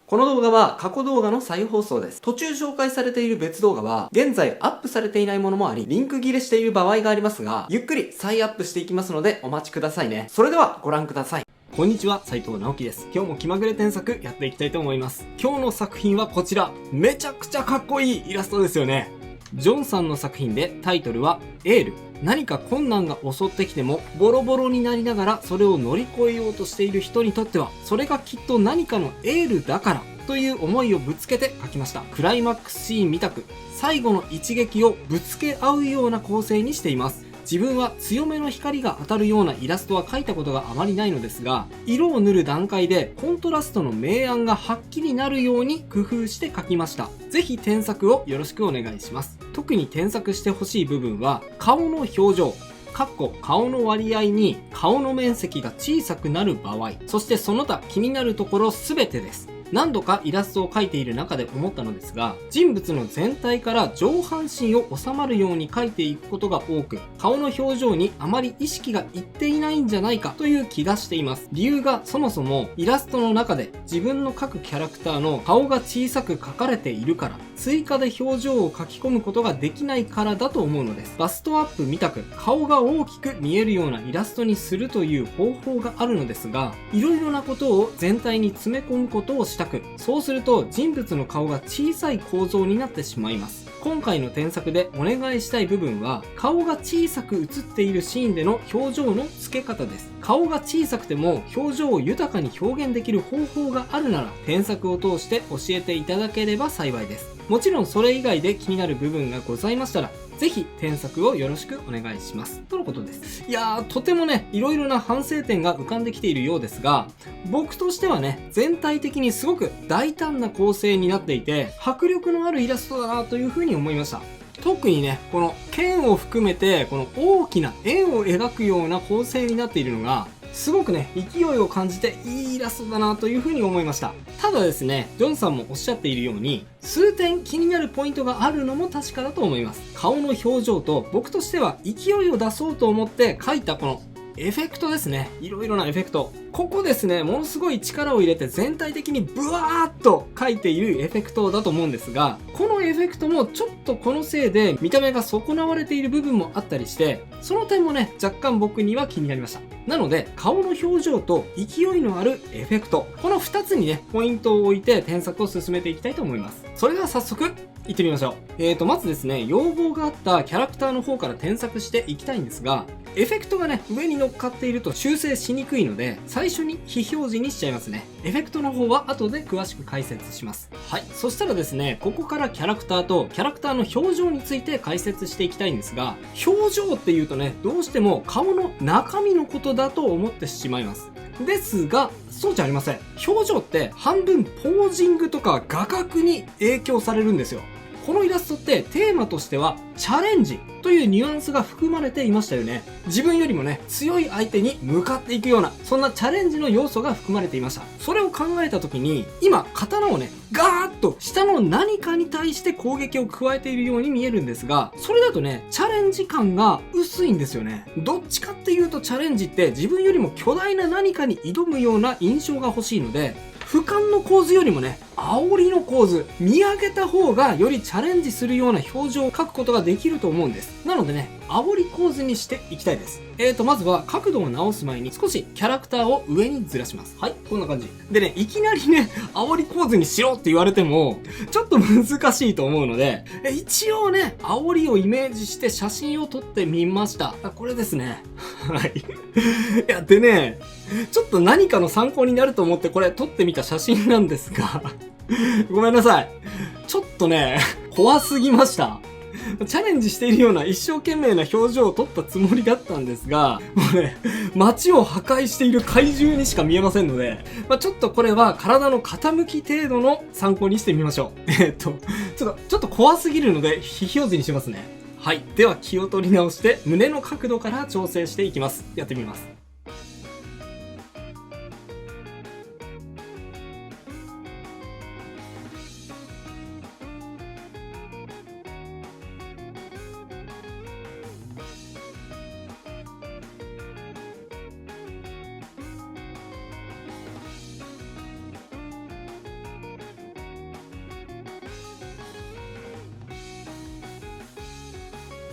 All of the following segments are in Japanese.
この動画は過去動画の再放送です。途中紹介されている別動画は現在アップされていないものもあり、リンク切れしている場合がありますが、ゆっくり再アップしていきますのでお待ちくださいね。それではご覧ください。こんにちは、さいとうなおきです。今日も気まぐれ添削やっていきたいと思います。今日の作品はこちら。めちゃくちゃかっこいいイラストですよね。ジョンさんの作品でタイトルはエール。何か困難が襲ってきてもボロボロになりながらそれを乗り越えようとしている人にとっては、それがきっと何かのエールだからという思いをぶつけて描きました。クライマックスシーンみたく最後の一撃をぶつけ合うような構成にしています。自分は強めの光が当たるようなイラストは描いたことがあまりないのですが、色を塗る段階でコントラストの明暗がはっきりなるように工夫して描きました。ぜひ添削をよろしくお願いします。特に添削してほしい部分は顔の表情、顔の割合に顔の面積が小さくなる場合、そしてその他気になるところすべてです。何度かイラストを描いている中で思ったのですが、人物の全体から上半身を収まるように描いていくことが多く、顔の表情にあまり意識がいっていないんじゃないかという気がしています。理由がそもそもイラストの中で自分の描くキャラクターの顔が小さく描かれているから、追加で表情を書き込むことができないからだと思うのです。バストアップみたく顔が大きく見えるようなイラストにするという方法があるのですが、いろいろなことを全体に詰め込むことをしたく、そうすると人物の顔が小さい構造になってしまいます。今回の添削でお願いしたい部分は、顔が小さく映っているシーンでの表情の付け方です。顔が小さくても表情を豊かに表現できる方法があるなら、添削を通して教えていただければ幸いです。もちろんそれ以外で気になる部分がございましたら、ぜひ添削をよろしくお願いします。とのことです。いやー、とてもね、いろいろな反省点が浮かんできているようですが、僕としてはね、全体的にすごく大胆な構成になっていて、迫力のあるイラストだなというふうに思いました。特にね、この剣を含めて、この大きな円を描くような構成になっているのが、すごくね、勢いを感じていいイラストだなというふうに思いました。ただですね、ジョンさんもおっしゃっているように、数点気になるポイントがあるのも確かだと思います。顔の表情と、僕としては勢いを出そうと思って描いたこのエフェクトですね。いろいろなエフェクト。ここですね、ものすごい力を入れて全体的にブワーッと描いているエフェクトだと思うんですが、このエフェクトもちょっとこのせいで見た目が損なわれている部分もあったりして、その点もね、若干僕には気になりました。なので、顔の表情と勢いのあるエフェクト。この2つにね、ポイントを置いて添削を進めていきたいと思います。それでは早速、行ってみましょう。まずですね、要望があったキャラクターの方から添削していきたいんですが、エフェクトがね、上に乗っかっていると修正しにくいので、最初に非表示にしちゃいますね。エフェクトの方は後で詳しく解説します。はい。そしたらですね、ここからキャラクターとキャラクターの表情について解説していきたいんですが、表情っていうとね、どうしても顔の中身のことだと思ってしまいます。ですが、そうじゃありません。表情って半分ポージングとか画角に影響されるんですよ。このイラストってテーマとしてはチャレンジというニュアンスが含まれていましたよね。自分よりもね、強い相手に向かっていくような、そんなチャレンジの要素が含まれていました。それを考えた時に、今、刀をね、ガーッと下の何かに対して攻撃を加えているように見えるんですが、それだとね、チャレンジ感が薄いんですよね。どっちかっていうとチャレンジって自分よりも巨大な何かに挑むような印象が欲しいので、俯瞰の構図よりもね、煽りの構図、見上げた方がよりチャレンジするような表情を描くことができると思うんです。なのでね、煽り構図にしていきたいです。まずは角度を直す前に少しキャラクターを上にずらします。はい、こんな感じ。でね、いきなりね、煽り構図にしろって言われても、ちょっと難しいと思うので、一応ね、煽りをイメージして写真を撮ってみました。これですね。はい。いや、でね、ちょっと何かの参考になると思ってこれ撮ってみた写真なんですが、ごめんなさい。ちょっとね、怖すぎました。チャレンジしているような一生懸命な表情を撮ったつもりだったんですが、もうね、街を破壊している怪獣にしか見えませんので、ちょっとこれは体の傾き程度の参考にしてみましょう。ちょっと怖すぎるので非表示にしますね。はい。では気を取り直して胸の角度から調整していきます。やってみます。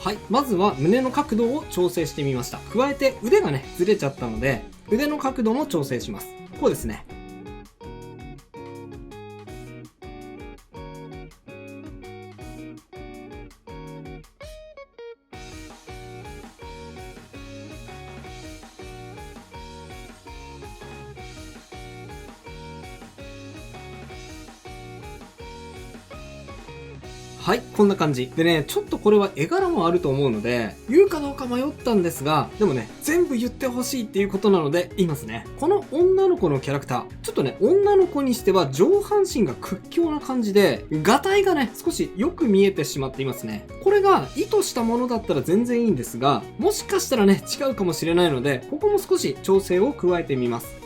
はい、まずは胸の角度を調整してみました。加えて腕がね、ずれちゃったので、腕の角度も調整します。こうですね。はい、こんな感じ。でね、ちょっとこれは絵柄もあると思うので、言うかどうか迷ったんですが、でもね、全部言ってほしいっていうことなので、言いますね。この女の子のキャラクター、ちょっとね、女の子にしては上半身が屈強な感じで、ガタイがね、少しよく見えてしまっていますね。これが意図したものだったら全然いいんですが、もしかしたらね、違うかもしれないので、ここも少し調整を加えてみます。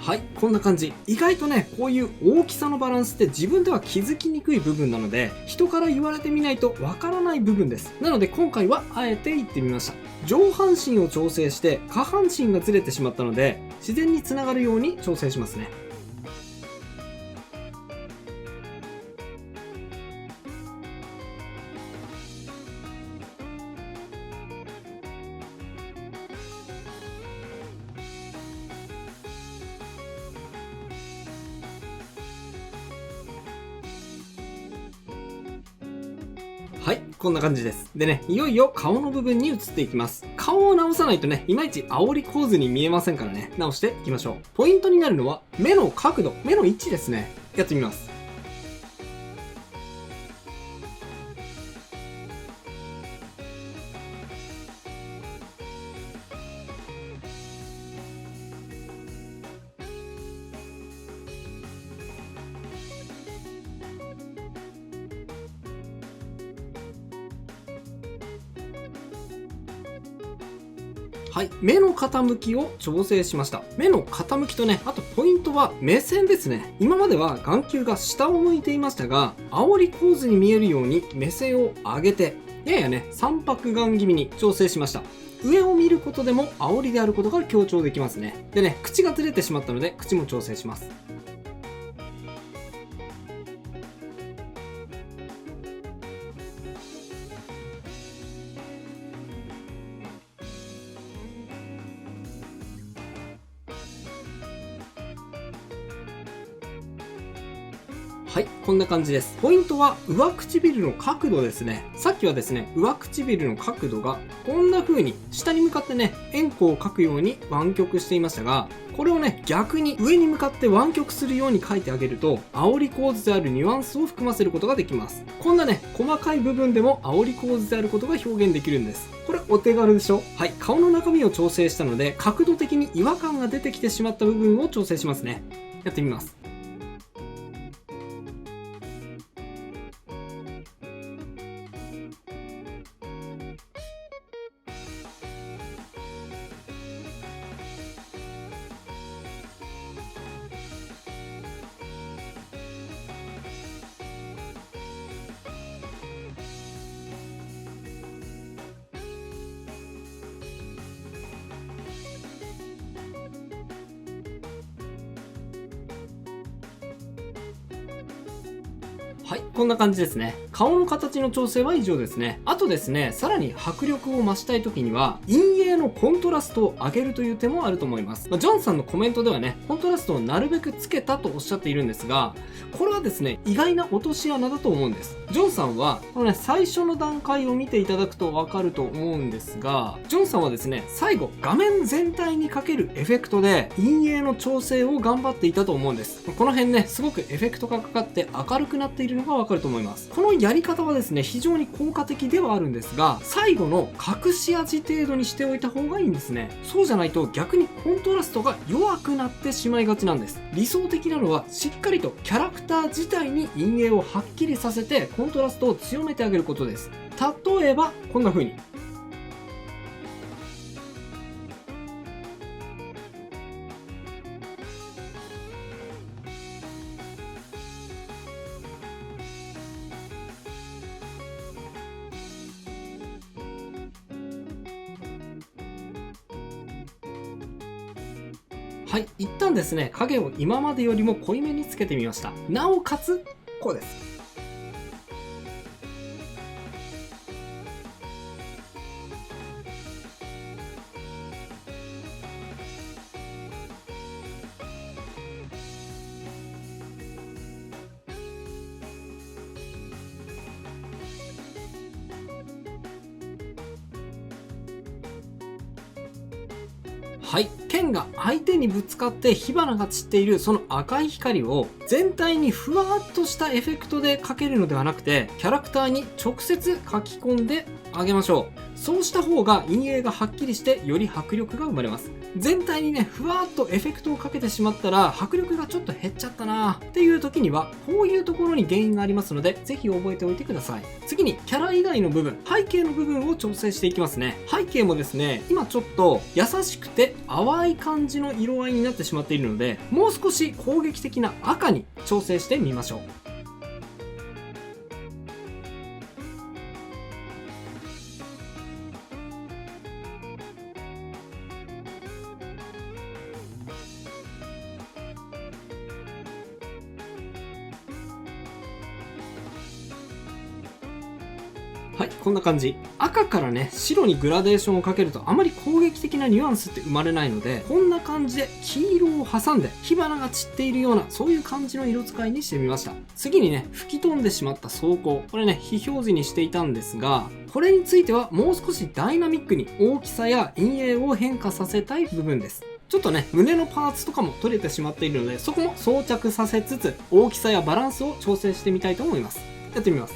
はい、こんな感じ。意外とね、こういう大きさのバランスって自分では気づきにくい部分なので、人から言われてみないとわからない部分です。なので今回はあえて言ってみました。上半身を調整して下半身がずれてしまったので、自然につながるように調整しますね。はい、こんな感じです。でね、いよいよ顔の部分に移っていきます。顔を直さないとね、いまいち煽り構図に見えませんからね、直していきましょう。ポイントになるのは、目の角度、目の位置ですね。やってみます。はい、目の傾きを調整しました。目の傾きとね、あとポイントは目線ですね。今までは眼球が下を向いていましたが、煽り構図に見えるように目線を上げて、ややね、三白眼気味に調整しました。上を見ることでも煽りであることが強調できますね。でね、口がずれてしまったので、口も調整します。はい、こんな感じです。ポイントは上唇の角度ですね。さっきはですね、上唇の角度がこんな風に下に向かってね、円弧を描くように湾曲していましたが、これをね、逆に上に向かって湾曲するように描いてあげると、煽り構図であるニュアンスを含ませることができます。こんなね、細かい部分でも煽り構図であることが表現できるんです。これお手軽でしょ？はい、顔の中身を調整したので、角度的に違和感が出てきてしまった部分を調整しますね。やってみます。はい、こんな感じですね。顔の形の調整は以上ですね。あとですね、さらに迫力を増したい時には、陰影のコントラストを上げるという手もあると思います。ジョンさんのコメントではね、コントラストをなるべくつけたとおっしゃっているんですが、これはですね、意外な落とし穴だと思うんです。ジョンさんは、このね、最初の段階を見ていただくとわかると思うんですが、ジョンさんはですね、最後、画面全体にかけるエフェクトで、陰影の調整を頑張っていたと思うんです。この辺ね、すごくエフェクトがかかって明るくなっているのがわかると思います。このやり方はですね、非常に効果的ではあるんですが、最後の隠し味程度にしておいた方がいいんですね。そうじゃないと逆にコントラストが弱くなってしまいがちなんです。理想的なのはしっかりとキャラクター自体に陰影をはっきりさせてコントラストを強めてあげることです。例えばこんな風に。はい、一旦ですね、影を今までよりも濃いめにつけてみました。なおかつ、こうです。はい、剣が相手にぶつかって火花が散っているその赤い光を全体にふわっとしたエフェクトでかけるのではなくて、キャラクターに直接書き込んであげましょう。そうした方が陰影がはっきりしてより迫力が生まれます。全体にね、ふわっとエフェクトをかけてしまったら迫力がちょっと減っちゃったなっていう時には、こういうところに原因がありますので、ぜひ覚えておいてください。次にキャラ以外の部分、背景の部分を調整していきますね。背景もですね、今ちょっと優しくて淡い感じの色合いになってしまっているので、もう少し攻撃的な赤に調整してみましょう。はい、こんな感じ。赤からね、白にグラデーションをかけるとあまり攻撃的なニュアンスって生まれないので、こんな感じで黄色を挟んで火花が散っているような、そういう感じの色使いにしてみました。次にね、吹き飛んでしまった装甲。これね、非表示にしていたんですが、これについてはもう少しダイナミックに大きさや陰影を変化させたい部分です。ちょっとね、胸のパーツとかも取れてしまっているので、そこも装着させつつ、大きさやバランスを調整してみたいと思います。やってみます。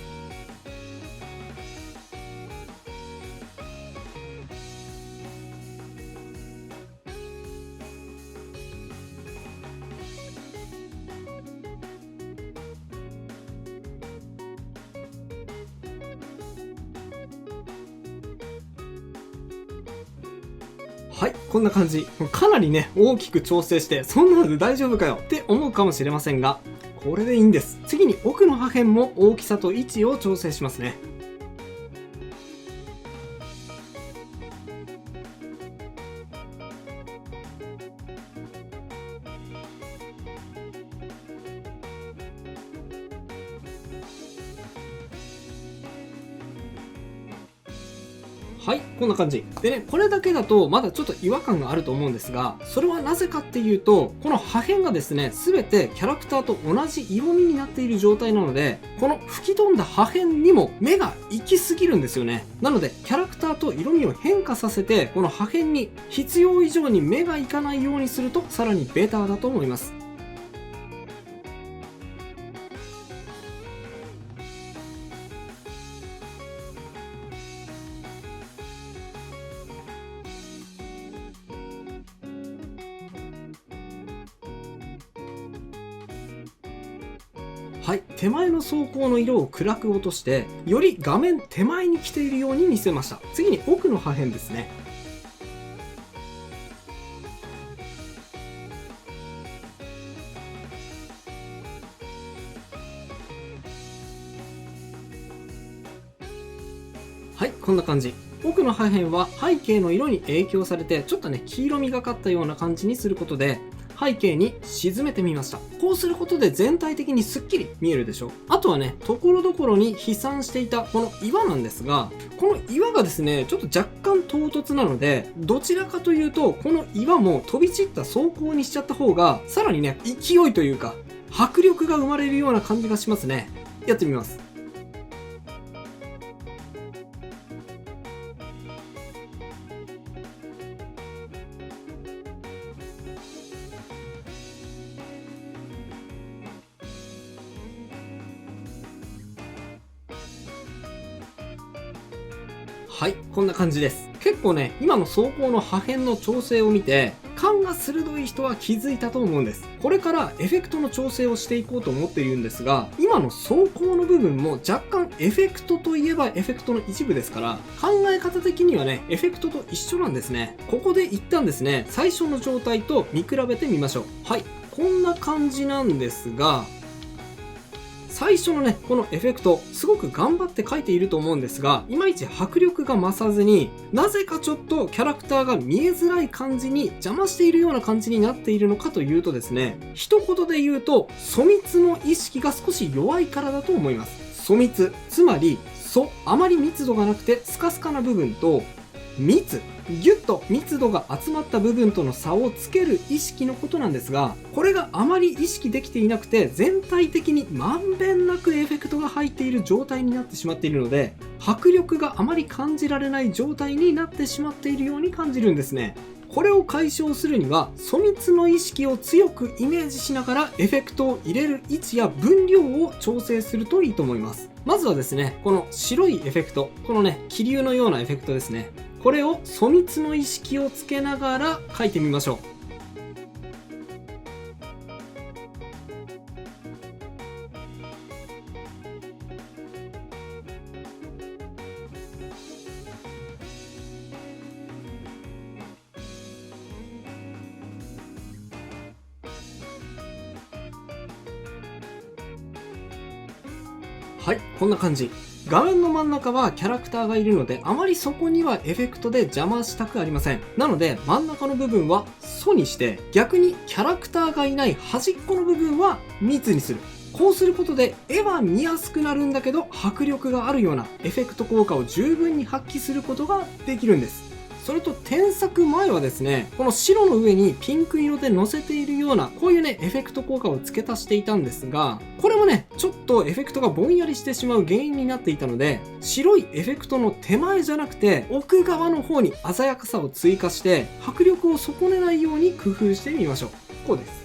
はい、こんな感じ。かなりね、大きく調整して、そんなので大丈夫かよって思うかもしれませんが、これでいいんです。次に奥の破片も大きさと位置を調整しますね。はい、こんな感じ。でね、これだけだとまだちょっと違和感があると思うんですが、それはなぜかっていうと、この破片がですね、すべてキャラクターと同じ色味になっている状態なので、この吹き飛んだ破片にも目が行き過ぎるんですよね。なので、キャラクターと色味を変化させて、この破片に必要以上に目がいかないようにすると、さらにベターだと思います。はい、手前の装甲の色を暗く落として、より画面手前に来ているように見せました。次に奥の破片ですね。はい、こんな感じ。奥の破片は背景の色に影響されて、ちょっとね、黄色みがかったような感じにすることで、背景に沈めてみました。こうすることで全体的にスッキリ見えるでしょ。あとはね、ところどころに飛散していたこの岩なんですが、この岩がですね、ちょっと若干唐突なので、どちらかというと、この岩も飛び散った装甲にしちゃった方が、さらにね、勢いというか、迫力が生まれるような感じがしますね。やってみます。はい、こんな感じです。結構ね、今の装甲の破片の調整を見て、勘が鋭い人は気づいたと思うんです。これからエフェクトの調整をしていこうと思っているんですが、今の装甲の部分も若干エフェクトといえばエフェクトの一部ですから、考え方的にはね、エフェクトと一緒なんですね。ここで一旦ですね、最初の状態と見比べてみましょう。はい、こんな感じなんですが、最初のね、このエフェクト、すごく頑張って描いていると思うんですが、いまいち迫力が増さずに、なぜかちょっとキャラクターが見えづらい感じに邪魔しているような感じになっているのかというとですね、一言で言うと、粗密の意識が少し弱いからだと思います。粗密、つまり、あまり密度がなくてスカスカな部分と、密、ギュッと密度が集まった部分との差をつける意識のことなんですが、これがあまり意識できていなくて、全体的にまんべんなくエフェクトが入っている状態になってしまっているので、迫力があまり感じられない状態になってしまっているように感じるんですね。これを解消するには、粗密の意識を強くイメージしながらエフェクトを入れる位置や分量を調整するといいと思います。まずはですね、この白いエフェクト、このね、気流のようなエフェクトですね。これを粗密の意識をつけながら描いてみましょう。はい、こんな感じ。画面の真ん中はキャラクターがいるので、あまりそこにはエフェクトで邪魔したくありません。なので、真ん中の部分は粗にして、逆にキャラクターがいない端っこの部分は密にする。こうすることで、絵は見やすくなるんだけど、迫力があるようなエフェクト効果を十分に発揮することができるんです。それと添削前はですね、この白の上にピンク色で乗せているような、こういうね、エフェクト効果を付け足していたんですが、これもね、ちょっとエフェクトがぼんやりしてしまう原因になっていたので、白いエフェクトの手前じゃなくて、奥側の方に鮮やかさを追加して、迫力を損ねないように工夫してみましょう。こうです。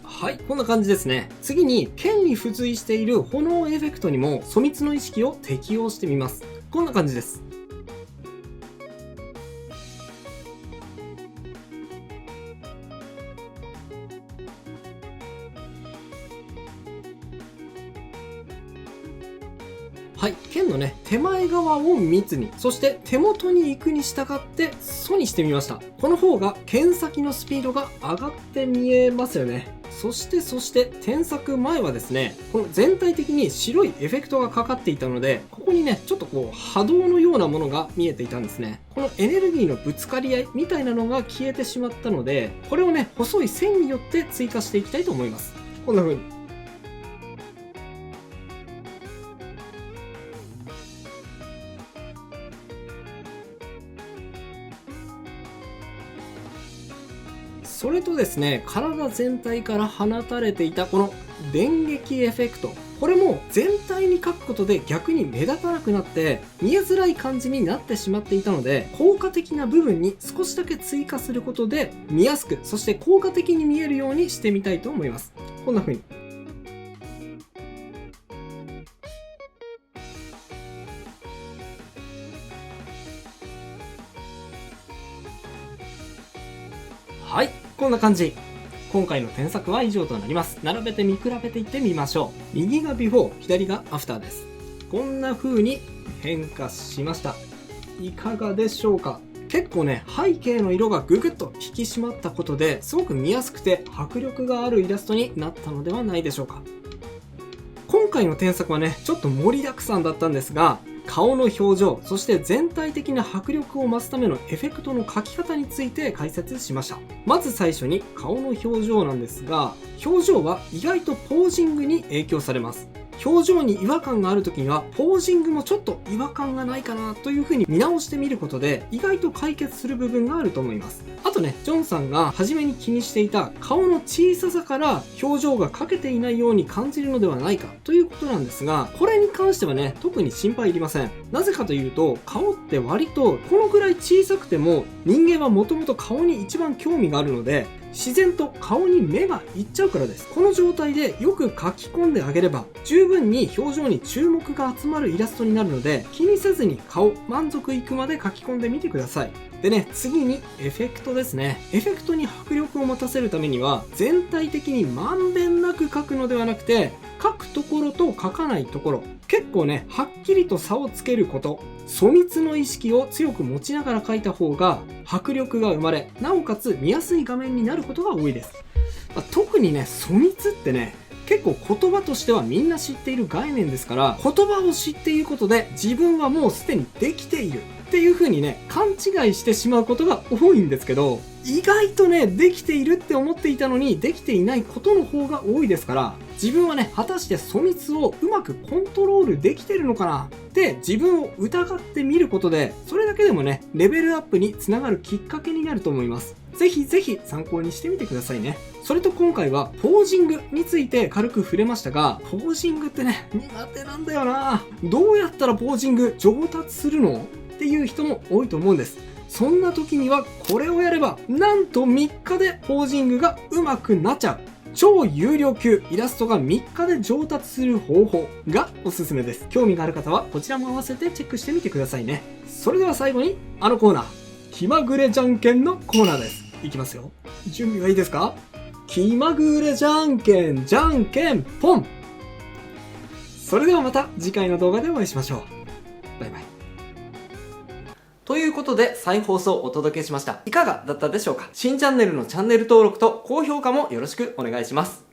はい、こんな感じですね。次に、剣に付随している炎エフェクトにも粗密の意識を適用してみます。こんな感じです。はい、剣のね、手前側を密に、そして手元に行くに従って粗にしてみました。この方が剣先のスピードが上がって見えますよね。そして添削前はですね、この全体的に白いエフェクトがかかっていたので、ここにね、ちょっとこう波動のようなものが見えていたんですね。このエネルギーのぶつかり合いみたいなのが消えてしまったので、これをね、細い線によって追加していきたいと思います。こんな風に。それとですね、体全体から放たれていたこの電撃エフェクト。これも全体に描くことで逆に目立たなくなって見えづらい感じになってしまっていたので、効果的な部分に少しだけ追加することで見やすく、そして効果的に見えるようにしてみたいと思います。こんな風に。はい、こんな感じ。今回の添削は以上となります。並べて見比べていってみましょう。右がビフォー、左がアフターです。こんな風に変化しました。いかがでしょうか？結構ね、背景の色がぐぐっと引き締まったことで、すごく見やすくて迫力があるイラストになったのではないでしょうか。今回の添削はね、ちょっと盛りだくさんだったんですが、顔の表情、そして全体的な迫力を増すためのエフェクトの描き方について解説しました。まず最初に顔の表情なんですが、表情は意外とポージングに影響されます。表情に違和感がある時には、ポージングもちょっと違和感がないかなという風に見直してみることで、意外と解決する部分があると思います。あとね、ジョンさんが初めに気にしていた顔の小ささから表情が描けていないように感じるのではないかということなんですが、これに関してはね、特に心配いりません。なぜかというと、顔って割とこのぐらい小さくても人間はもともと顔に一番興味があるので、自然と顔に目がいっちゃうからです。この状態でよく描き込んであげれば、十分に表情に注目が集まるイラストになるので、気にせずに顔、満足いくまで描き込んでみてください。でね、次にエフェクトですね。エフェクトに迫力を持たせるためには、全体的にまんべんなく描くのではなくて、書くところと書かないところ、結構ね、はっきりと差をつけること、粗密の意識を強く持ちながら書いた方が迫力が生まれ、なおかつ見やすい画面になることが多いです。特にね、粗密ってね、結構言葉としてはみんな知っている概念ですから、言葉を知っていることで自分はもうすでにできているっていう風にね、勘違いしてしまうことが多いんですけど、意外とね、できているって思っていたのにできていないことの方が多いですから、自分はね、果たして粗密をうまくコントロールできてるのかなって自分を疑ってみることで、それだけでもね、レベルアップにつながるきっかけになると思います。ぜひぜひ参考にしてみてくださいね。それと今回はポージングについて軽く触れましたが、ポージングってね、苦手なんだよな。どうやったらポージング上達するのっていう人も多いと思うんです。そんな時にはこれをやれば、なんと3日でポージングが上手くなっちゃう。超有料級イラストが3日で上達する方法がおすすめです。興味がある方はこちらも合わせてチェックしてみてくださいね。それでは最後にあのコーナー、気まぐれじゃんけんのコーナーです。いきますよ。準備はいいですか？気まぐれじゃんけんじゃんけんポン。それではまた次回の動画でお会いしましょう。バイバイ。ということで再放送をお届けしました。いかがだったでしょうか？新チャンネルのチャンネル登録と高評価もよろしくお願いします。